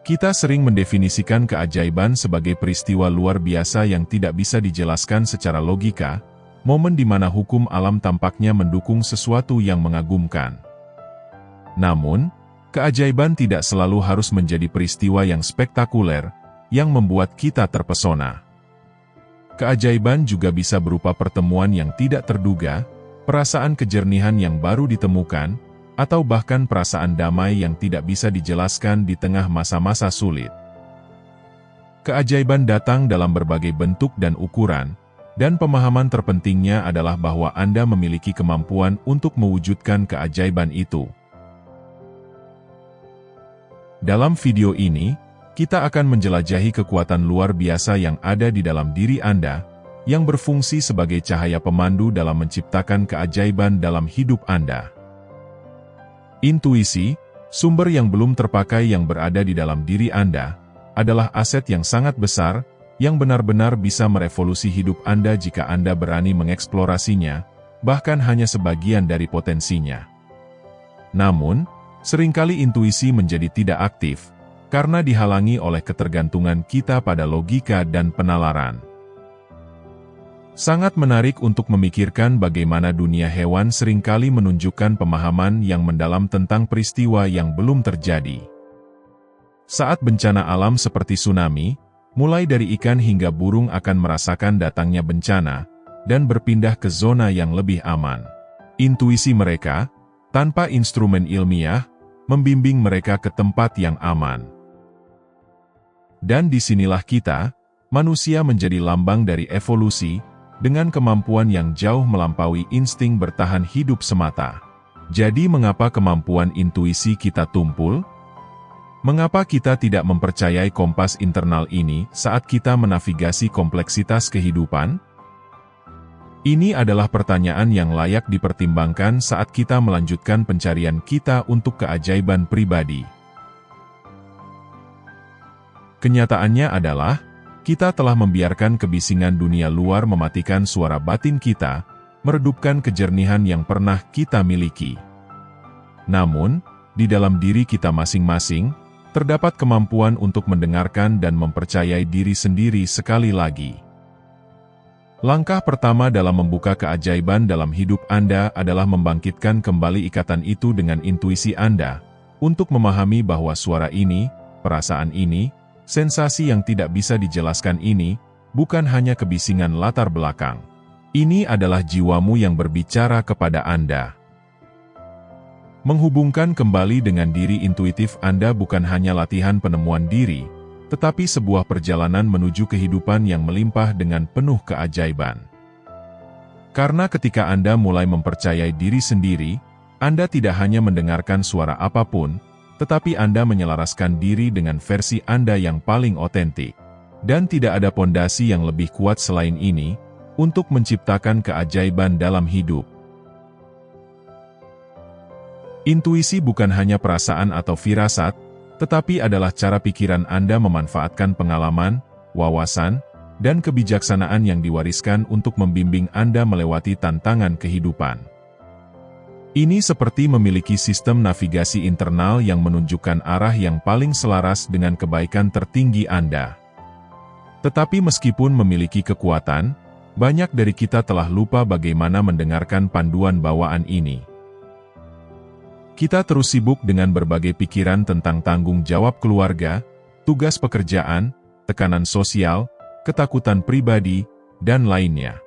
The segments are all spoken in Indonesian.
Kita sering mendefinisikan keajaiban sebagai peristiwa luar biasa yang tidak bisa dijelaskan secara logika, momen di mana hukum alam tampaknya mendukung sesuatu yang mengagumkan. Namun, keajaiban tidak selalu harus menjadi peristiwa yang spektakuler, yang membuat kita terpesona. Keajaiban juga bisa berupa pertemuan yang tidak terduga, perasaan kejernihan yang baru ditemukan, atau bahkan perasaan damai yang tidak bisa dijelaskan di tengah masa-masa sulit. Keajaiban datang dalam berbagai bentuk dan ukuran, dan pemahaman terpentingnya adalah bahwa Anda memiliki kemampuan untuk mewujudkan keajaiban itu. Dalam video ini, kita akan menjelajahi kekuatan luar biasa yang ada di dalam diri Anda, yang berfungsi sebagai cahaya pemandu dalam menciptakan keajaiban dalam hidup Anda. Intuisi, sumber yang belum terpakai yang berada di dalam diri Anda, adalah aset yang sangat besar, yang benar-benar bisa merevolusi hidup Anda jika Anda berani mengeksplorasinya, bahkan hanya sebagian dari potensinya. Namun, seringkali intuisi menjadi tidak aktif, karena dihalangi oleh ketergantungan kita pada logika dan penalaran. Sangat menarik untuk memikirkan bagaimana dunia hewan seringkali menunjukkan pemahaman yang mendalam tentang peristiwa yang belum terjadi. Saat bencana alam seperti tsunami, mulai dari ikan hingga burung akan merasakan datangnya bencana, dan berpindah ke zona yang lebih aman. Intuisi mereka, tanpa instrumen ilmiah, membimbing mereka ke tempat yang aman. Dan disinilah kita, manusia menjadi lambang dari evolusi, dengan kemampuan yang jauh melampaui insting bertahan hidup semata. Jadi mengapa kemampuan intuisi kita tumpul? Mengapa kita tidak mempercayai kompas internal ini saat kita menavigasi kompleksitas kehidupan? Ini adalah pertanyaan yang layak dipertimbangkan saat kita melanjutkan pencarian kita untuk keajaiban pribadi. Kenyataannya adalah, kita telah membiarkan kebisingan dunia luar mematikan suara batin kita, meredupkan kejernihan yang pernah kita miliki. Namun, di dalam diri kita masing-masing, terdapat kemampuan untuk mendengarkan dan mempercayai diri sendiri sekali lagi. Langkah pertama dalam membuka keajaiban dalam hidup Anda adalah membangkitkan kembali ikatan itu dengan intuisi Anda, untuk memahami bahwa suara ini, perasaan ini, sensasi yang tidak bisa dijelaskan ini, bukan hanya kebisingan latar belakang. Ini adalah jiwamu yang berbicara kepada Anda. Menghubungkan kembali dengan diri intuitif Anda bukan hanya latihan penemuan diri, tetapi sebuah perjalanan menuju kehidupan yang melimpah dengan penuh keajaiban. Karena ketika Anda mulai mempercayai diri sendiri, Anda tidak hanya mendengarkan suara apapun, tetapi Anda menyelaraskan diri dengan versi Anda yang paling otentik. Dan tidak ada pondasi yang lebih kuat selain ini, untuk menciptakan keajaiban dalam hidup. Intuisi bukan hanya perasaan atau firasat, tetapi adalah cara pikiran Anda memanfaatkan pengalaman, wawasan, dan kebijaksanaan yang diwariskan untuk membimbing Anda melewati tantangan kehidupan. Ini seperti memiliki sistem navigasi internal yang menunjukkan arah yang paling selaras dengan kebaikan tertinggi Anda. Tetapi meskipun memiliki kekuatan, banyak dari kita telah lupa bagaimana mendengarkan panduan bawaan ini. Kita terus sibuk dengan berbagai pikiran tentang tanggung jawab keluarga, tugas pekerjaan, tekanan sosial, ketakutan pribadi, dan lainnya.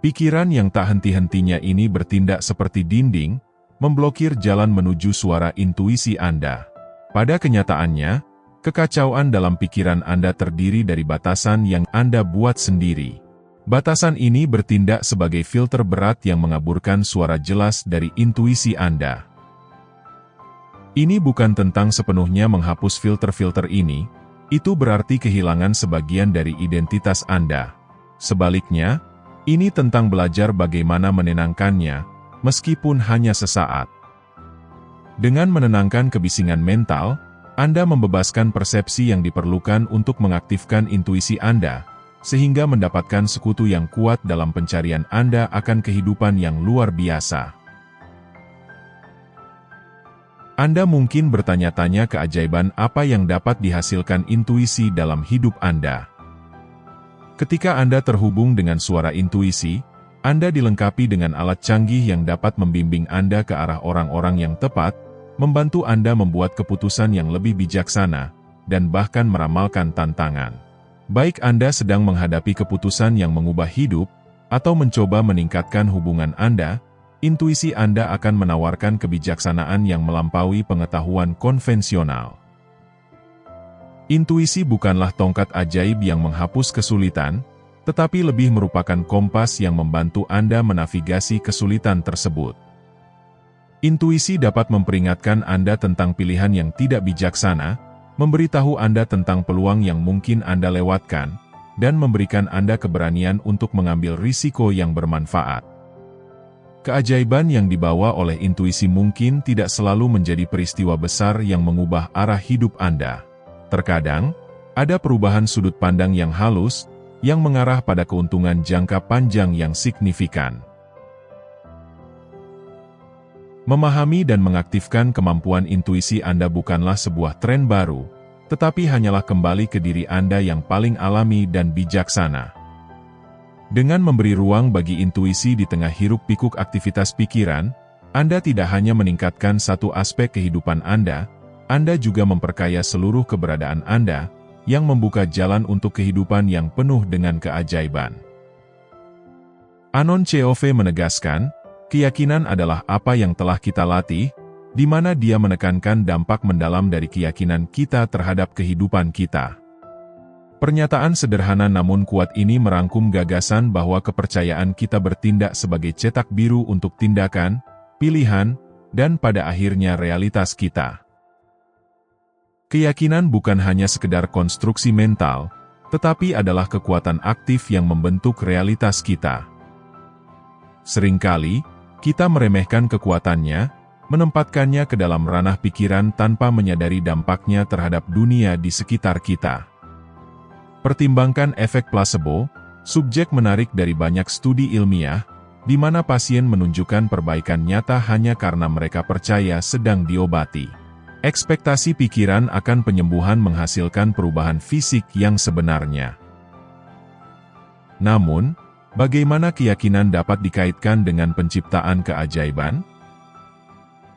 Pikiran yang tak henti-hentinya ini bertindak seperti dinding, memblokir jalan menuju suara intuisi Anda. Pada kenyataannya, kekacauan dalam pikiran Anda terdiri dari batasan yang Anda buat sendiri. Batasan ini bertindak sebagai filter berat yang mengaburkan suara jelas dari intuisi Anda. Ini bukan tentang sepenuhnya menghapus filter-filter ini, itu berarti kehilangan sebagian dari identitas Anda. Sebaliknya, ini tentang belajar bagaimana menenangkannya, meskipun hanya sesaat. Dengan menenangkan kebisingan mental, Anda membebaskan persepsi yang diperlukan untuk mengaktifkan intuisi Anda, sehingga mendapatkan sekutu yang kuat dalam pencarian Anda akan kehidupan yang luar biasa. Anda mungkin bertanya-tanya keajaiban apa yang dapat dihasilkan intuisi dalam hidup Anda. Ketika Anda terhubung dengan suara intuisi, Anda dilengkapi dengan alat canggih yang dapat membimbing Anda ke arah orang-orang yang tepat, membantu Anda membuat keputusan yang lebih bijaksana, dan bahkan meramalkan tantangan. Baik Anda sedang menghadapi keputusan yang mengubah hidup, atau mencoba meningkatkan hubungan Anda, intuisi Anda akan menawarkan kebijaksanaan yang melampaui pengetahuan konvensional. Intuisi bukanlah tongkat ajaib yang menghapus kesulitan, tetapi lebih merupakan kompas yang membantu Anda menavigasi kesulitan tersebut. Intuisi dapat memperingatkan Anda tentang pilihan yang tidak bijaksana, memberitahu Anda tentang peluang yang mungkin Anda lewatkan, dan memberikan Anda keberanian untuk mengambil risiko yang bermanfaat. Keajaiban yang dibawa oleh intuisi mungkin tidak selalu menjadi peristiwa besar yang mengubah arah hidup Anda. Terkadang, ada perubahan sudut pandang yang halus, yang mengarah pada keuntungan jangka panjang yang signifikan. Memahami dan mengaktifkan kemampuan intuisi Anda bukanlah sebuah tren baru, tetapi hanyalah kembali ke diri Anda yang paling alami dan bijaksana. Dengan memberi ruang bagi intuisi di tengah hiruk-pikuk aktivitas pikiran, Anda tidak hanya meningkatkan satu aspek kehidupan Anda juga memperkaya seluruh keberadaan Anda, yang membuka jalan untuk kehidupan yang penuh dengan keajaiban. Anon Chove menegaskan, keyakinan adalah apa yang telah kita latih, di mana dia menekankan dampak mendalam dari keyakinan kita terhadap kehidupan kita. Pernyataan sederhana namun kuat ini merangkum gagasan bahwa kepercayaan kita bertindak sebagai cetak biru untuk tindakan, pilihan, dan pada akhirnya realitas kita. Keyakinan bukan hanya sekedar konstruksi mental, tetapi adalah kekuatan aktif yang membentuk realitas kita. Seringkali, kita meremehkan kekuatannya, menempatkannya ke dalam ranah pikiran tanpa menyadari dampaknya terhadap dunia di sekitar kita. Pertimbangkan efek placebo, subjek menarik dari banyak studi ilmiah, di mana pasien menunjukkan perbaikan nyata hanya karena mereka percaya sedang diobati. Ekspektasi pikiran akan penyembuhan menghasilkan perubahan fisik yang sebenarnya. Namun, bagaimana keyakinan dapat dikaitkan dengan penciptaan keajaiban?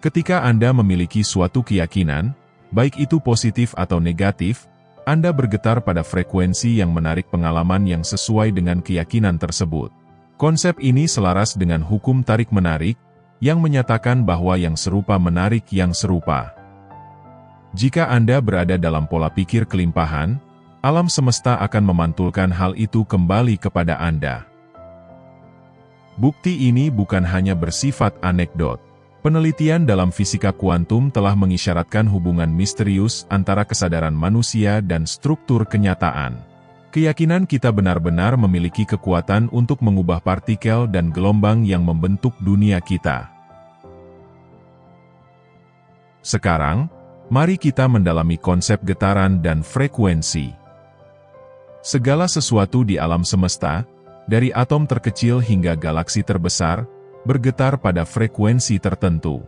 Ketika Anda memiliki suatu keyakinan, baik itu positif atau negatif, Anda bergetar pada frekuensi yang menarik pengalaman yang sesuai dengan keyakinan tersebut. Konsep ini selaras dengan hukum tarik-menarik, yang menyatakan bahwa yang serupa menarik yang serupa. Jika Anda berada dalam pola pikir kelimpahan, alam semesta akan memantulkan hal itu kembali kepada Anda. Bukti ini bukan hanya bersifat anekdot. Penelitian dalam fisika kuantum telah mengisyaratkan hubungan misterius antara kesadaran manusia dan struktur kenyataan. Keyakinan kita benar-benar memiliki kekuatan untuk mengubah partikel dan gelombang yang membentuk dunia kita. Sekarang, mari kita mendalami konsep getaran dan frekuensi. Segala sesuatu di alam semesta, dari atom terkecil hingga galaksi terbesar, bergetar pada frekuensi tertentu.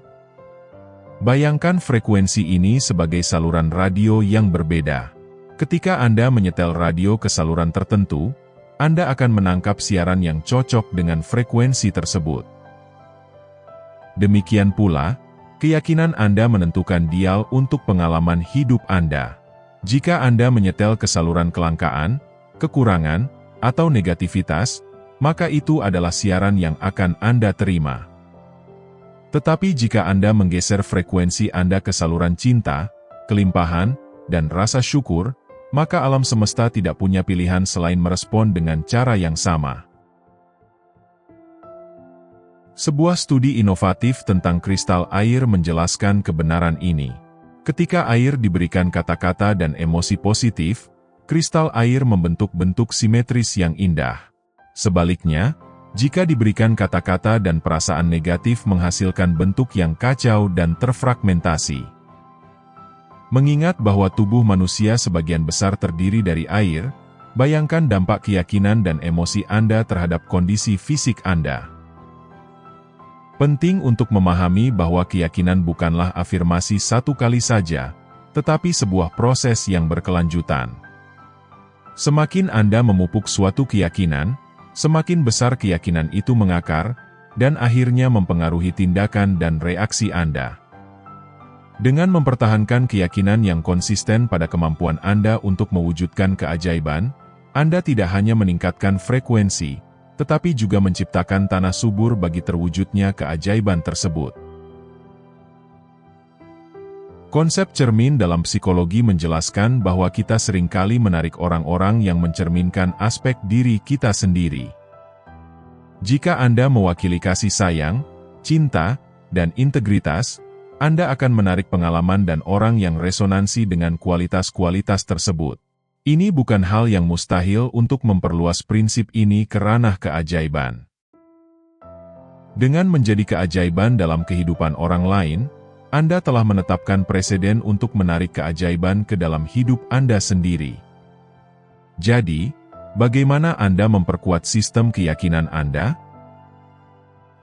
Bayangkan frekuensi ini sebagai saluran radio yang berbeda. Ketika Anda menyetel radio ke saluran tertentu, Anda akan menangkap siaran yang cocok dengan frekuensi tersebut. Demikian pula, keyakinan Anda menentukan dial untuk pengalaman hidup Anda. Jika Anda menyetel ke saluran kelangkaan, kekurangan, atau negativitas, maka itu adalah siaran yang akan Anda terima. Tetapi jika Anda menggeser frekuensi Anda ke saluran cinta, kelimpahan, dan rasa syukur, maka alam semesta tidak punya pilihan selain merespon dengan cara yang sama. Sebuah studi inovatif tentang kristal air menjelaskan kebenaran ini. Ketika air diberikan kata-kata dan emosi positif, kristal air membentuk bentuk simetris yang indah. Sebaliknya, jika diberikan kata-kata dan perasaan negatif menghasilkan bentuk yang kacau dan terfragmentasi. Mengingat bahwa tubuh manusia sebagian besar terdiri dari air, bayangkan dampak keyakinan dan emosi Anda terhadap kondisi fisik Anda. Penting untuk memahami bahwa keyakinan bukanlah afirmasi satu kali saja, tetapi sebuah proses yang berkelanjutan. Semakin Anda memupuk suatu keyakinan, semakin besar keyakinan itu mengakar, dan akhirnya mempengaruhi tindakan dan reaksi Anda. Dengan mempertahankan keyakinan yang konsisten pada kemampuan Anda untuk mewujudkan keajaiban, Anda tidak hanya meningkatkan frekuensi, tetapi juga menciptakan tanah subur bagi terwujudnya keajaiban tersebut. Konsep cermin dalam psikologi menjelaskan bahwa kita seringkali menarik orang-orang yang mencerminkan aspek diri kita sendiri. Jika Anda mewakili kasih sayang, cinta, dan integritas, Anda akan menarik pengalaman dan orang yang resonansi dengan kualitas-kualitas tersebut. Ini bukan hal yang mustahil untuk memperluas prinsip ini ke ranah keajaiban. Dengan menjadi keajaiban dalam kehidupan orang lain, Anda telah menetapkan preseden untuk menarik keajaiban ke dalam hidup Anda sendiri. Jadi, bagaimana Anda memperkuat sistem keyakinan Anda?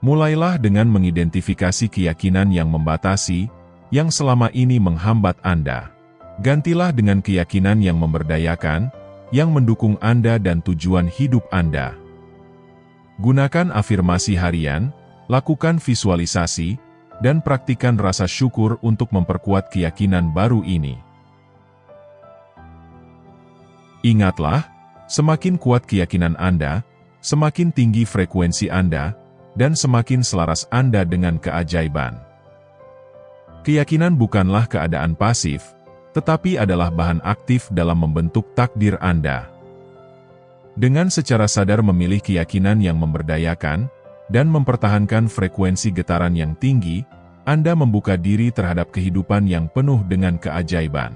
Mulailah dengan mengidentifikasi keyakinan yang membatasi, yang selama ini menghambat Anda. Gantilah dengan keyakinan yang memberdayakan, yang mendukung Anda dan tujuan hidup Anda. Gunakan afirmasi harian, lakukan visualisasi, dan praktikan rasa syukur untuk memperkuat keyakinan baru ini. Ingatlah, semakin kuat keyakinan Anda, semakin tinggi frekuensi Anda, dan semakin selaras Anda dengan keajaiban. Keyakinan bukanlah keadaan pasif, tetapi adalah bahan aktif dalam membentuk takdir Anda. Dengan secara sadar memilih keyakinan yang memberdayakan, dan mempertahankan frekuensi getaran yang tinggi, Anda membuka diri terhadap kehidupan yang penuh dengan keajaiban.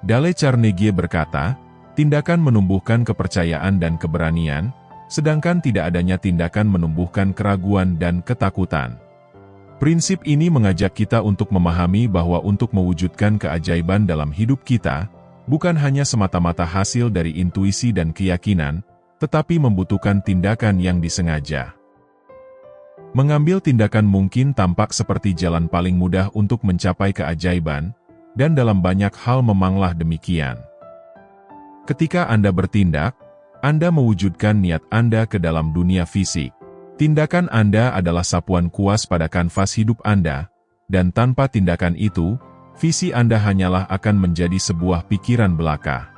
Dale Carnegie berkata, tindakan menumbuhkan kepercayaan dan keberanian, sedangkan tidak adanya tindakan menumbuhkan keraguan dan ketakutan. Prinsip ini mengajak kita untuk memahami bahwa untuk mewujudkan keajaiban dalam hidup kita, bukan hanya semata-mata hasil dari intuisi dan keyakinan, tetapi membutuhkan tindakan yang disengaja. Mengambil tindakan mungkin tampak seperti jalan paling mudah untuk mencapai keajaiban, dan dalam banyak hal memanglah demikian. Ketika Anda bertindak, Anda mewujudkan niat Anda ke dalam dunia fisik. Tindakan Anda adalah sapuan kuas pada kanvas hidup Anda, dan tanpa tindakan itu, visi Anda hanyalah akan menjadi sebuah pikiran belaka.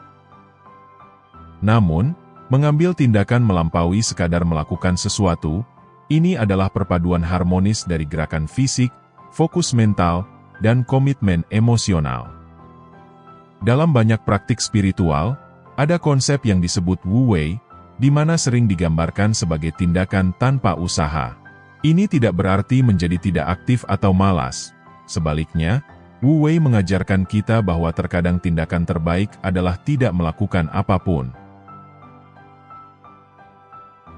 Namun, mengambil tindakan melampaui sekadar melakukan sesuatu, ini adalah perpaduan harmonis dari gerakan fisik, fokus mental, dan komitmen emosional. Dalam banyak praktik spiritual, ada konsep yang disebut Wu Wei, di mana sering digambarkan sebagai tindakan tanpa usaha. Ini tidak berarti menjadi tidak aktif atau malas. Sebaliknya, Wu Wei mengajarkan kita bahwa terkadang tindakan terbaik adalah tidak melakukan apapun.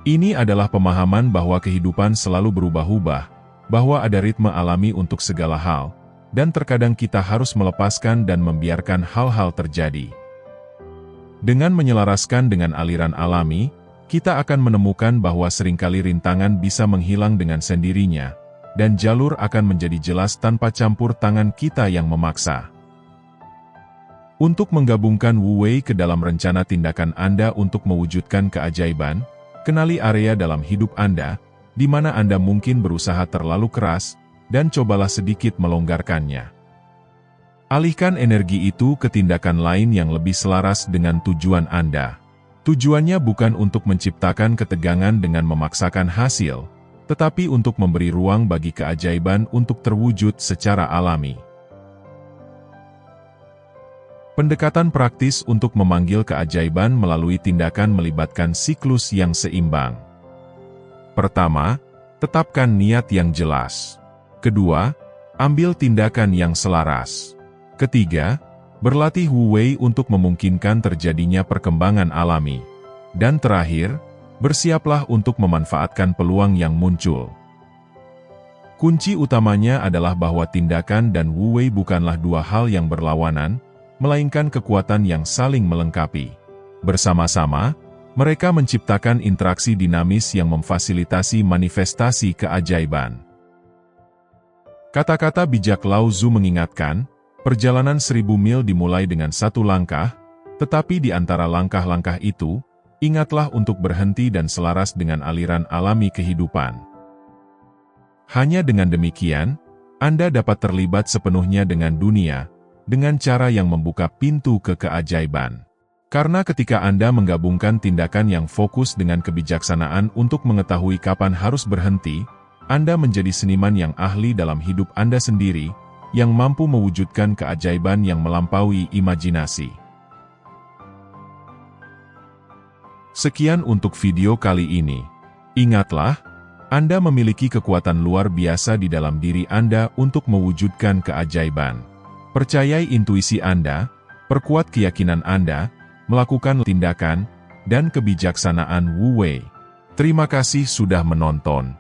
Ini adalah pemahaman bahwa kehidupan selalu berubah-ubah, bahwa ada ritme alami untuk segala hal, dan terkadang kita harus melepaskan dan membiarkan hal-hal terjadi. Dengan menyelaraskan dengan aliran alami, kita akan menemukan bahwa seringkali rintangan bisa menghilang dengan sendirinya, dan jalur akan menjadi jelas tanpa campur tangan kita yang memaksa. Untuk menggabungkan Wu Wei ke dalam rencana tindakan Anda untuk mewujudkan keajaiban, kenali area dalam hidup Anda, di mana Anda mungkin berusaha terlalu keras, dan cobalah sedikit melonggarkannya. Alihkan energi itu ke tindakan lain yang lebih selaras dengan tujuan Anda. Tujuannya bukan untuk menciptakan ketegangan dengan memaksakan hasil, tetapi untuk memberi ruang bagi keajaiban untuk terwujud secara alami. Pendekatan praktis untuk memanggil keajaiban melalui tindakan melibatkan siklus yang seimbang. Pertama, tetapkan niat yang jelas. Kedua, ambil tindakan yang selaras. Ketiga, berlatih Wu Wei untuk memungkinkan terjadinya perkembangan alami. Dan terakhir, bersiaplah untuk memanfaatkan peluang yang muncul. Kunci utamanya adalah bahwa tindakan dan Wu Wei bukanlah dua hal yang berlawanan, melainkan kekuatan yang saling melengkapi. Bersama-sama, Mereka menciptakan interaksi dinamis yang memfasilitasi manifestasi keajaiban. Kata-kata bijak Lao Tzu mengingatkan, perjalanan 1000 mil dimulai dengan satu langkah, tetapi di antara langkah-langkah itu, ingatlah untuk berhenti dan selaras dengan aliran alami kehidupan. Hanya dengan demikian, Anda dapat terlibat sepenuhnya dengan dunia, dengan cara yang membuka pintu ke keajaiban. Karena ketika Anda menggabungkan tindakan yang fokus dengan kebijaksanaan untuk mengetahui kapan harus berhenti, Anda menjadi seniman yang ahli dalam hidup Anda sendiri, yang mampu mewujudkan keajaiban yang melampaui imajinasi. Sekian untuk video kali ini. Ingatlah, Anda memiliki kekuatan luar biasa di dalam diri Anda untuk mewujudkan keajaiban. Percayai intuisi Anda, perkuat keyakinan Anda, melakukan tindakan, dan kebijaksanaan Wu Wei. Terima kasih sudah menonton.